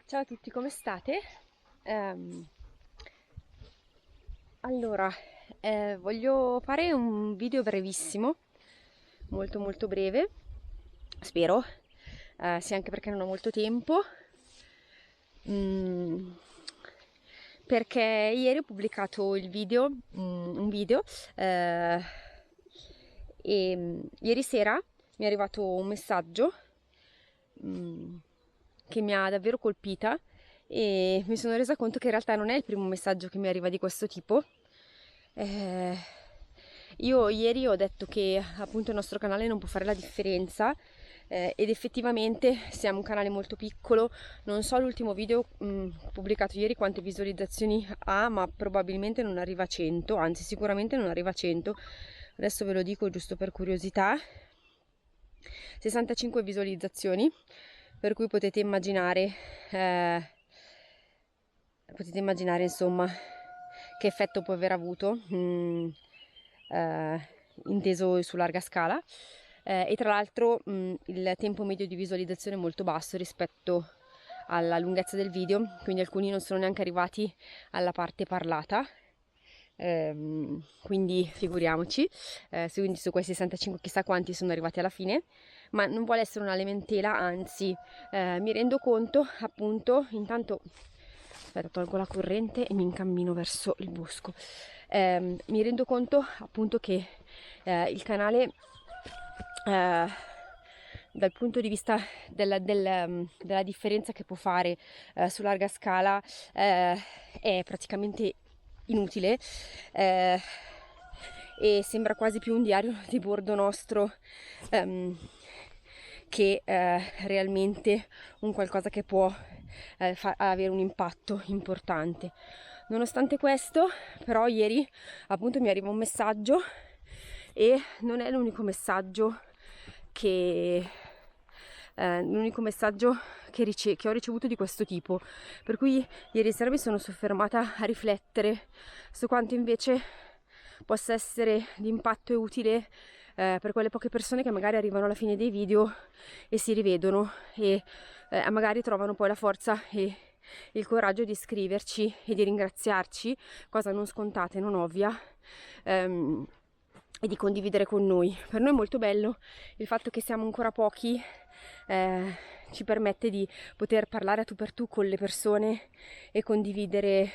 Ciao a tutti, come state? Ehm, allora, voglio fare un video brevissimo, molto molto breve, spero, sia anche perché non ho molto tempo, Mm, perché ieri ho pubblicato un video, eh, e ieri sera mi è arrivato un messaggio mm, che mi ha davvero colpita e mi sono resa conto che in realtà non è il primo messaggio che mi arriva di questo tipo. Eh, io ieri ho detto che appunto il nostro canale non può fare la differenza, ed effettivamente siamo un canale molto piccolo. Non so l'ultimo video pubblicato ieri quante visualizzazioni ha, ma probabilmente non arriva a 100, anzi sicuramente non arriva a 100. Adesso ve lo dico giusto per curiosità. 65 visualizzazioni, per cui potete immaginare insomma che effetto può aver avuto, inteso su larga scala. E tra l'altro il tempo medio di visualizzazione è molto basso rispetto alla lunghezza del video, quindi alcuni non sono neanche arrivati alla parte parlata. Quindi figuriamoci, quindi su quei 65 chissà quanti sono arrivati alla fine, ma non vuole essere una lamentela, anzi mi rendo conto appunto, intanto aspetta, tolgo la corrente e mi incammino verso il bosco. Mi rendo conto appunto che il canale, eh, dal punto di vista della differenza che può fare su larga scala, è praticamente inutile, eh, e sembra quasi più un diario di bordo nostro, ehm, che realmente un qualcosa che può avere un impatto importante. Nonostante questo, però, ieri appunto mi arriva un messaggio e non è che l'unico messaggio che ho ricevuto di questo tipo, per cui ieri sera mi sono soffermata a riflettere su quanto invece possa essere di impatto e utile per quelle poche persone che magari arrivano alla fine dei video e si rivedono e magari trovano poi la forza e il coraggio di scriverci e di ringraziarci, cosa non scontata e non ovvia, e di condividere con noi. Per noi è molto bello il fatto che siamo ancora pochi, ci permette di poter parlare a tu per tu con le persone e condividere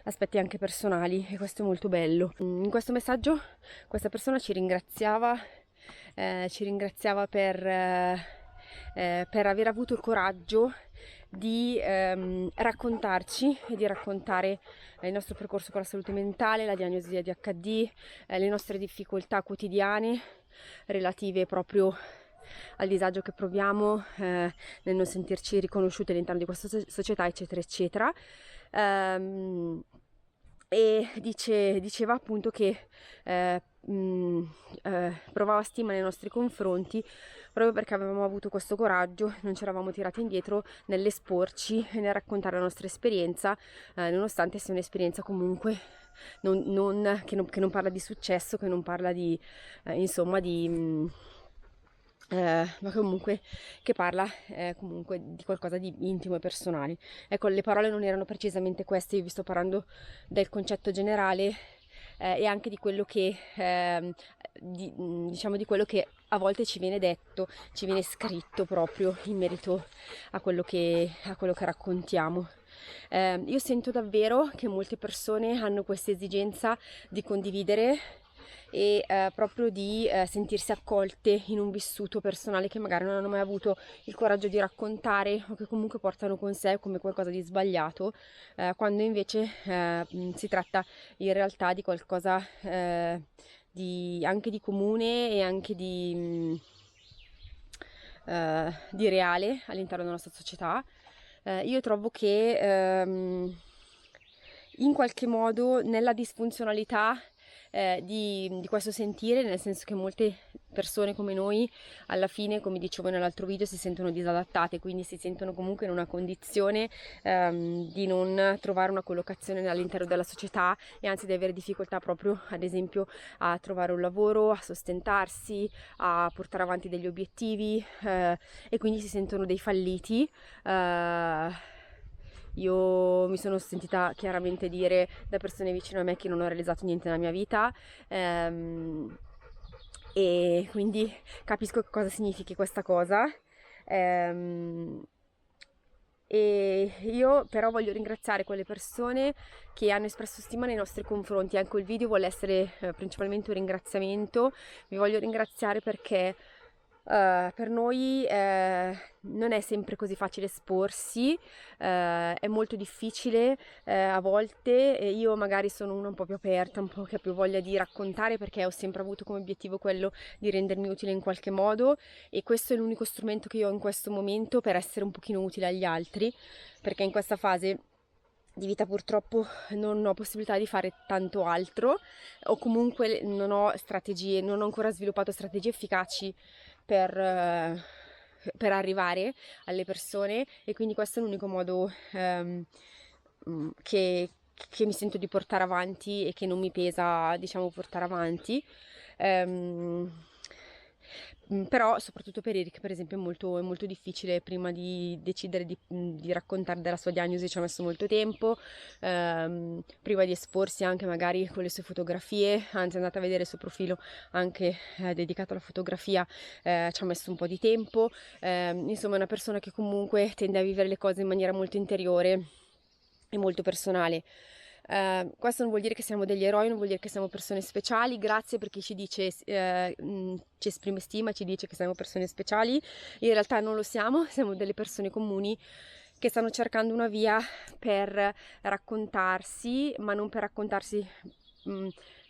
aspetti anche personali, e questo è molto bello. In questo messaggio questa persona ci ringraziava per aver avuto il coraggio di raccontarci e di raccontare il nostro percorso con la salute mentale, la diagnosi di ADHD, le nostre difficoltà quotidiane relative proprio al disagio che proviamo nel non sentirci riconosciute all'interno di questa società, eccetera, eccetera. E diceva appunto che provava stima nei nostri confronti proprio perché avevamo avuto questo coraggio, non ci eravamo tirati indietro nell'esporci e nel raccontare la nostra esperienza, nonostante sia un'esperienza comunque che non parla di successo, che non parla di insomma ma comunque che parla comunque di qualcosa di intimo e personale. Ecco, le parole non erano precisamente queste, io vi sto parlando del concetto generale, e anche di quello che diciamo di quello che a volte ci viene detto, ci viene scritto proprio in merito a quello che raccontiamo. Io sento davvero che molte persone hanno questa esigenza di condividere e proprio di sentirsi accolte in un vissuto personale che magari non hanno mai avuto il coraggio di raccontare, o che comunque portano con sé come qualcosa di sbagliato, quando invece si tratta in realtà di qualcosa anche di comune e anche di reale all'interno della nostra società. Io trovo che in qualche modo nella disfunzionalità di questo sentire, nel senso che molte persone come noi alla fine, come dicevo nell'altro video, si sentono disadattate, quindi si sentono comunque in una condizione di non trovare una collocazione all'interno della società e anzi di avere difficoltà proprio ad esempio a trovare un lavoro, a sostentarsi, a portare avanti degli obiettivi e quindi si sentono dei falliti. Io mi sono sentita chiaramente dire da persone vicino a me che non ho realizzato niente nella mia vita, e quindi capisco che cosa significhi questa cosa. E io però voglio ringraziare quelle persone che hanno espresso stima nei nostri confronti. Anche il video vuole essere principalmente un ringraziamento. Vi voglio ringraziare perché per noi non è sempre così facile esporsi, è molto difficile a volte, e io magari sono una un po' più aperta, un po' che ha più voglia di raccontare perché ho sempre avuto come obiettivo quello di rendermi utile in qualche modo, e questo è l'unico strumento che io ho in questo momento per essere un pochino utile agli altri, perché in questa fase di vita purtroppo non ho possibilità di fare tanto altro, o comunque non ho strategie, non ho ancora sviluppato strategie efficaci per arrivare alle persone, e quindi questo è l'unico modo che mi sento di portare avanti e che non mi pesa, diciamo, portare avanti. Però soprattutto per Eric, per esempio, è molto difficile. Prima di decidere di raccontare della sua diagnosi ci ha messo molto tempo, prima di esporsi anche magari con le sue fotografie, anzi andate a vedere il suo profilo anche dedicato alla fotografia, ci ha messo un po' di tempo. Insomma è una persona che comunque tende a vivere le cose in maniera molto interiore e molto personale. Questo non vuol dire che siamo degli eroi, non vuol dire che siamo persone speciali. Grazie per chi ci dice, ci esprime stima, ci dice che siamo persone speciali. In realtà non lo siamo, siamo delle persone comuni che stanno cercando una via per raccontarsi, ma non per raccontarsi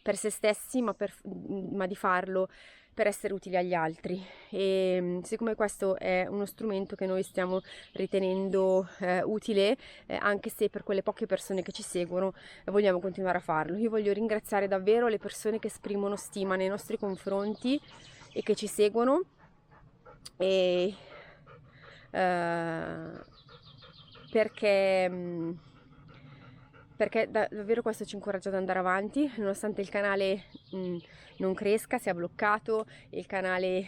per se stessi, ma di farlo per essere utili agli altri. E siccome questo è uno strumento che noi stiamo ritenendo utile, anche se per quelle poche persone che ci seguono vogliamo continuare a farlo. Io voglio ringraziare davvero le persone che esprimono stima nei nostri confronti e che ci seguono, e perché davvero questo ci incoraggia ad andare avanti, nonostante il canale non cresca, sia bloccato, il canale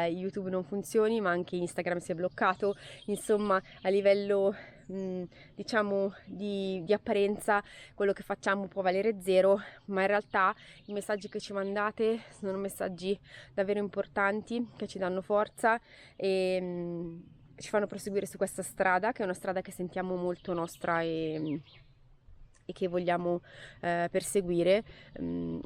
YouTube non funzioni, ma anche Instagram si è bloccato. Insomma, a livello diciamo di apparenza quello che facciamo può valere zero, ma in realtà i messaggi che ci mandate sono messaggi davvero importanti, che ci danno forza e ci fanno proseguire su questa strada, che è una strada che sentiamo molto nostra e che vogliamo perseguire,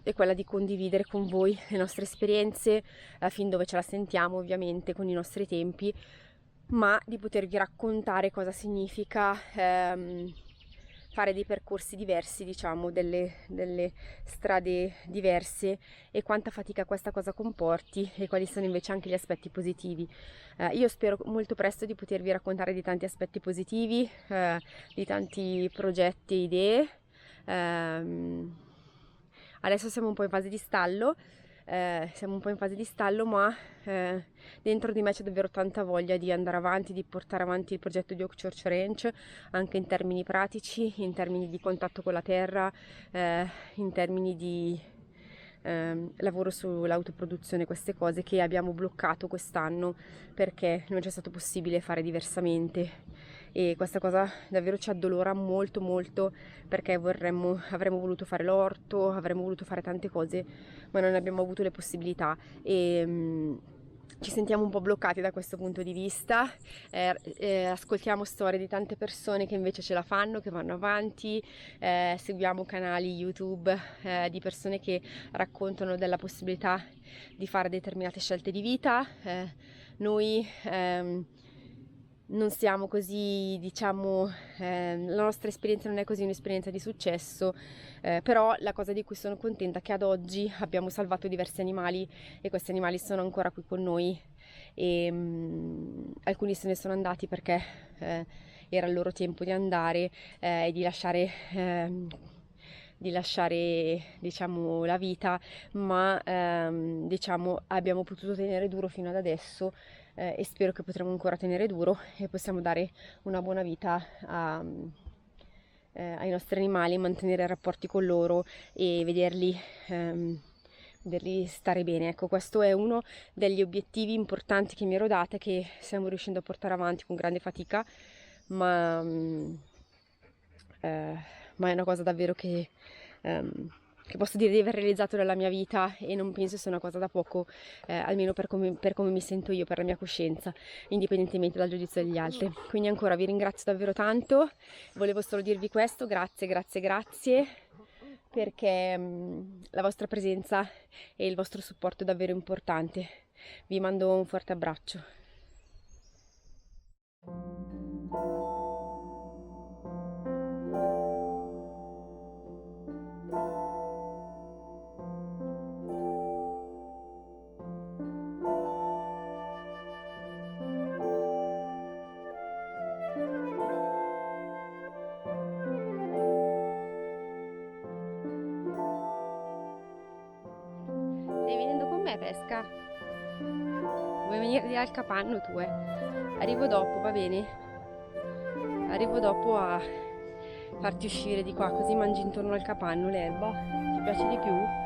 è quella di condividere con voi le nostre esperienze, fin dove ce la sentiamo ovviamente, con i nostri tempi, ma di potervi raccontare cosa significa fare dei percorsi diversi, diciamo, delle strade diverse, e quanta fatica questa cosa comporti e quali sono invece anche gli aspetti positivi. Io spero molto presto di potervi raccontare di tanti aspetti positivi, di tanti progetti e idee. Adesso siamo un po' in fase di stallo, ma dentro di me c'è davvero tanta voglia di andare avanti, di portare avanti il progetto di Oak Church Ranch, anche in termini pratici, in termini di contatto con la terra, in termini di lavoro sull'autoproduzione, queste cose che abbiamo bloccato quest'anno perché non c'è stato possibile fare diversamente. E questa cosa davvero ci addolora molto molto, perché avremmo voluto fare l'orto, avremmo voluto fare tante cose, ma non abbiamo avuto le possibilità, e ci sentiamo un po' bloccati da questo punto di vista. Ascoltiamo storie di tante persone che invece ce la fanno, che vanno avanti, seguiamo canali YouTube di persone che raccontano della possibilità di fare determinate scelte di vita. Noi non siamo così, diciamo, la nostra esperienza non è così un'esperienza di successo, però la cosa di cui sono contenta è che ad oggi abbiamo salvato diversi animali e questi animali sono ancora qui con noi, e alcuni se ne sono andati perché era il loro tempo di andare e di lasciare di lasciare, diciamo, la vita, ma diciamo abbiamo potuto tenere duro fino ad adesso, e spero che potremo ancora tenere duro e possiamo dare una buona vita ai nostri animali, mantenere rapporti con loro e vederli stare bene. Ecco, questo è uno degli obiettivi importanti che mi ero data, che stiamo riuscendo a portare avanti con grande fatica, ma è una cosa davvero che posso dire di aver realizzato nella mia vita, e non penso sia una cosa da poco, almeno per come mi sento io, per la mia coscienza, indipendentemente dal giudizio degli altri. Quindi ancora vi ringrazio davvero tanto, volevo solo dirvi questo, grazie, grazie, grazie, perché la vostra presenza e il vostro supporto è davvero importante. Vi mando un forte abbraccio. Stai venendo con me, Pesca? Vuoi venire al capanno tu, eh? Arrivo dopo, va bene? Arrivo dopo a farti uscire di qua, così mangi intorno al capanno l'erba. Ti piace di più?